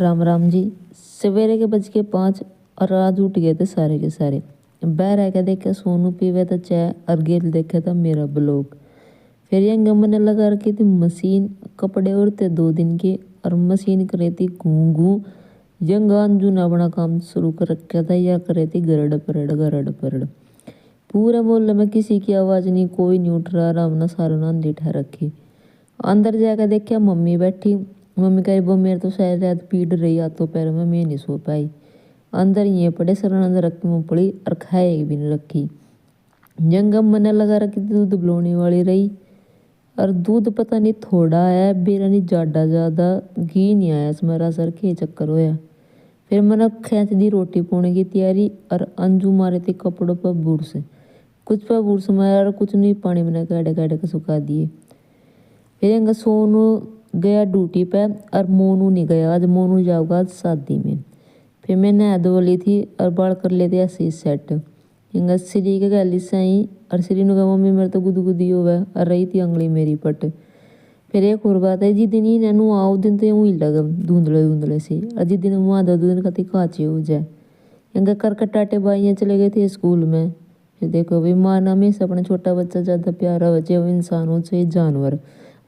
राम राम जी। सवेरे के बज के 5 और आज उठ गए थे सारे के सारे। बह रह के देखे सोनू पीवे था चाय और गेल देखे था मेरा ब्लॉग। फिर यंग मैंने लगा रखी थी मशीन, कपड़े और थे 2 दिन के और मशीन कर रही थी घू घू। यंग अंजू ने अपना काम शुरू कर रखा था या कर रही थी गरड़ परड़। पूरे मोहल्ले में किसी की आवाज नहीं, कोई नहीं उठ रहा, आराम ना सारा ना ठहर रखी। अंदर जाकर देखा मम्मी बैठी। मम्मी कह रही वो मेरे तो शायद रात पीट रही, हाथों पैरों में, मैं नहीं सो पाई। अंदर ये पड़े सरन रख मुँह पड़ी और खाए भी नहीं रखी। जंगम मैंने लगा रखी थी, दूध बुलाने वाली रही और दूध पता नहीं थोड़ा आया बेरा नहीं ज्यादा ज्यादा घी नहीं आया, मेरा सर के चक्कर होया। फिर मैंने खींच दी रोटी पोने की तैयारी और अंजू मारे थी कपड़ों पर बुरस। कुछ पर बुरस मारा और कुछ नहीं, पानी में गाढ़े गाढ़े के सुखा दिए। फिर यंग सोनू गया ड्यूटी पे और मोनू नहीं गया, आज मोनू जाऊंगा आज शादी में। फिर मैं नहा धो ली थी और बाल कर लेते ऐसे सेट। यंग श्री के गली से आई और श्री ने कहा मम्मी मेरे तो गुदगुदी हो गया और रही थी अंगली मेरी पट। फिर एक और बात है, जिस दिन ही नैनू आओ दिन तो यूं ही लगा धुंधले धुंधले से, और जिस दिन मुँह दो दिन कति काचे हो जाए। यंग करकटाटे बाइयाँ चले गए थे स्कूल में। फिर देखो भाई माँ ना हमेशा अपना छोटा बच्चा ज़्यादा प्यारा हो, चाहे वो इंसान हो चाहे जानवर।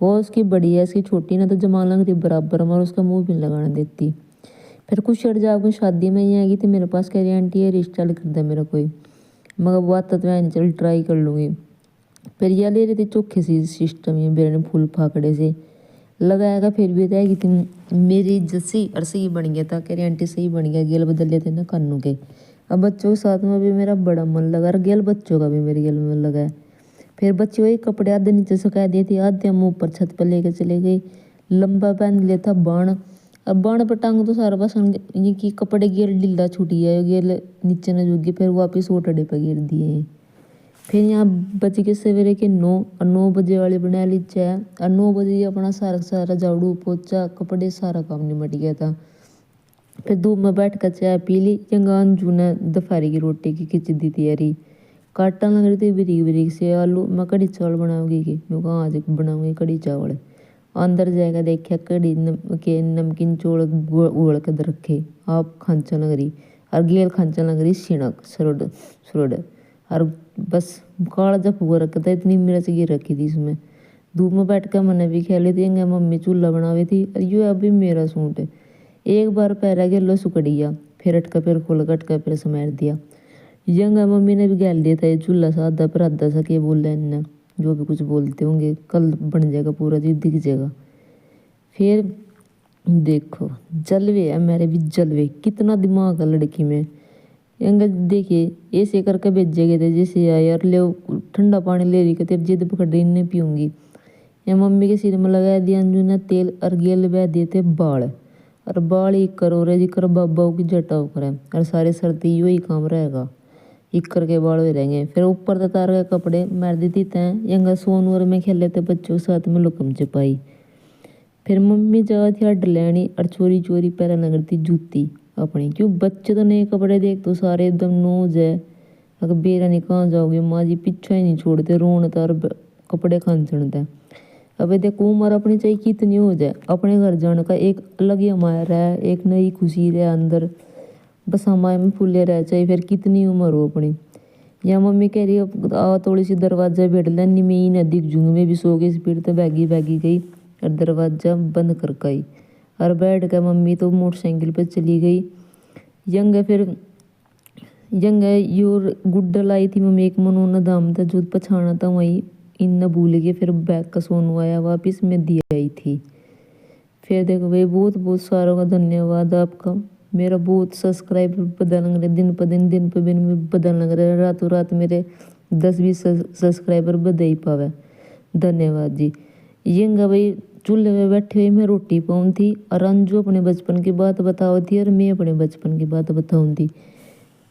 वो उसकी बड़ी है, इसकी छोटी ना तो जमा लग रही बराबर में और उसका मुंह भी लगाने देती। फिर कुछ शर्ट जाओ शादी में ही आएगी थी मेरे पास, कह रही आंटी ये रिश्ता लिख दे मेरा कोई, मगर वो आता तो मैं चल ट्राई कर लूँगी। फिर यह ले रही थी चोखे सी सिस्टम, ये बेरे ने फूल फाकड़े से लगाएगा फिर भी रहेगी थी मेरी इज्जत सी और सही बन गया था, कह रही आंटी सही बन गया, गेल बदल लेते ना कानू के। अब बच्चों के साथ में भी मेरा बड़ा मन लगा और गेल बच्चों का भी मेरे गेल में लगा है। फिर बच्चे वही कपड़े आधे नीचे सुखा दिए थे, आधे हम ऊपर छत पर लेके चले गए। लंबा पहन लिया था बाण, अब बाण पर टांग तो सारा बस ये कि कपड़े गेल ढीला छूटी है, गेल नीचे न जुगी, फिर वापिस ओटड़े पर गिर दिए हैं। फिर यहाँ बच के सवेरे के 9 और 9 बजे वाले बना ली चाय और 9 बजे अपना सारा झाड़ू पोछा कपड़े सारा काम निमट गया था। फिर धूप में बैठ कर चाय पी ली। यंगा अंजू ने दोपहर की रोटी की खिचड़ी दी तैयारी, काटने लग रही थी बारीक बारीक से आलू। मैं कढ़ी चावल बनाऊंगी कि मैं कहा आज बनाऊंगी कढ़ी चावल। अंदर जाएगा देखा कढ़ी के नमकीन चौल उबल कर रखे, आप खांचा लग रही और गेल खांचा लग रही सिणक सरोड सरोड और बस काला जब हुआ रखा था, इतनी मिर्च गिर रखी थी इसमें। धूप में बैठ कर मैंने भी खेल ली थी। मम्मी चूल्हा बनावी थी और ये अभी मेरा सूट है। एक बार पैरा गेलो सुकड़िया, फिर अटका फिर खोल अटका फिर समेट दिया। यंगा मम्मी ने भी गैल दिया था ये चूल्हा सा आधा पर आधा सा, के बोल रहे इन्हें जो भी कुछ बोलते होंगे, कल बन जाएगा पूरा जी दिख जाएगा। फिर देखो जलवे है मेरे भी जलवे, कितना दिमाग है लड़की में। यंगा देखिए ऐसे करके भेजे गए थे जैसे यार ले ठंडा पानी ले रही तेरी जिद पकड़ रही नहीं पीऊंगी। या मम्मी के सिर में लगा दिया अंजू ने तेल और गेल बह दिए थे बाल, और बाल ही करो रे जी कर बाबा की जटाओ करें और सारे सर्दी यही काम रहेगा, इक्कर के बाल हुए रहेंगे। फिर ऊपर तार के कपड़े मार दी थी तैं। यंगा सोनू और में खेले थे बच्चों के साथ में लुकम छिपाई। फिर मम्मी जा थी हड लेनी और चोरी चोरी पैर लगती जूती अपनी, क्यों बच्चे तो नए कपड़े देख तो सारे एकदम नोज है। अगर बेरा नहीं कहाँ जाओगे माँ जी, पीछा ही नहीं छोड़ते, रोनता और कपड़े खान चढ़ता। अब देखो उम्र अपनी चाहिए कितनी हो जाए, अपने घर जाने का एक अलग ही हमारा है, एक नई खुशी रहे अंदर, बस हमारे में फूले रह चाहिए फिर कितनी उम्र हो अपनी। या मम्मी कह रही है थोड़ी सी दरवाजा बैठ लेनी मैं न दिख जूंगी, मैं भी सो गई स्पीड तो बैगी बैगी गई और दरवाजा बंद कर गई और बैठ कर मम्मी तो मोटरसाइकिल पर चली गई। यंग फिर यंग योर गुड्डा लाई थी मम्मी एक मनोना दाम था जो पछाना था वही इन भूल गए। फिर बैग का सोनू आया वापिस में दी आई थी। फिर देखो भाई बहुत बहुत सारों का धन्यवाद आपका, मेरा बहुत सब्सक्राइबर बदल लग रहे दिन पे दिन बदल लग रहे, रातों रात मेरे 10-20 सब्सक्राइबर बदल ही पावे, धन्यवाद जी। यंगा भाई चूल्हे में बैठे हुए मैं रोटी पाऊँ थी और अंजू अपने बचपन की बात बताओ थी और मैं अपने बचपन की बात बताऊँ थी।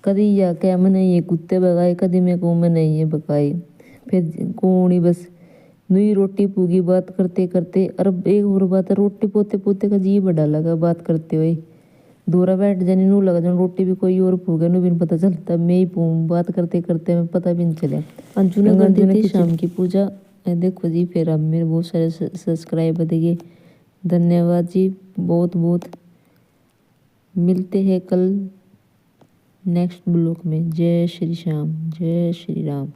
कभी या क्या मैंने ये कुत्ते भगाए, कभी मैं को मैंने ये भगाए, फिर कौन ही बस नई रोटी पूगी बात करते करते। और एक और बात है, रोटी पोते पोते का जी बड़ा लगा बात करते हुए, दूरा बैठ जाने नू लगा जन रोटी भी कोई और पूगे नू भी पता चलता, मैं ही पूँ बात करते करते मैं पता भी नहीं चला। अंजू ने कर दी थी शाम की पूजा। देखो जी फिर अब मेरे बहुत सारे सब्सक्राइबर दिए, धन्यवाद जी बहुत बहुत। मिलते हैं कल नेक्स्ट ब्लॉग में। जय श्री श्याम, जय श्री राम।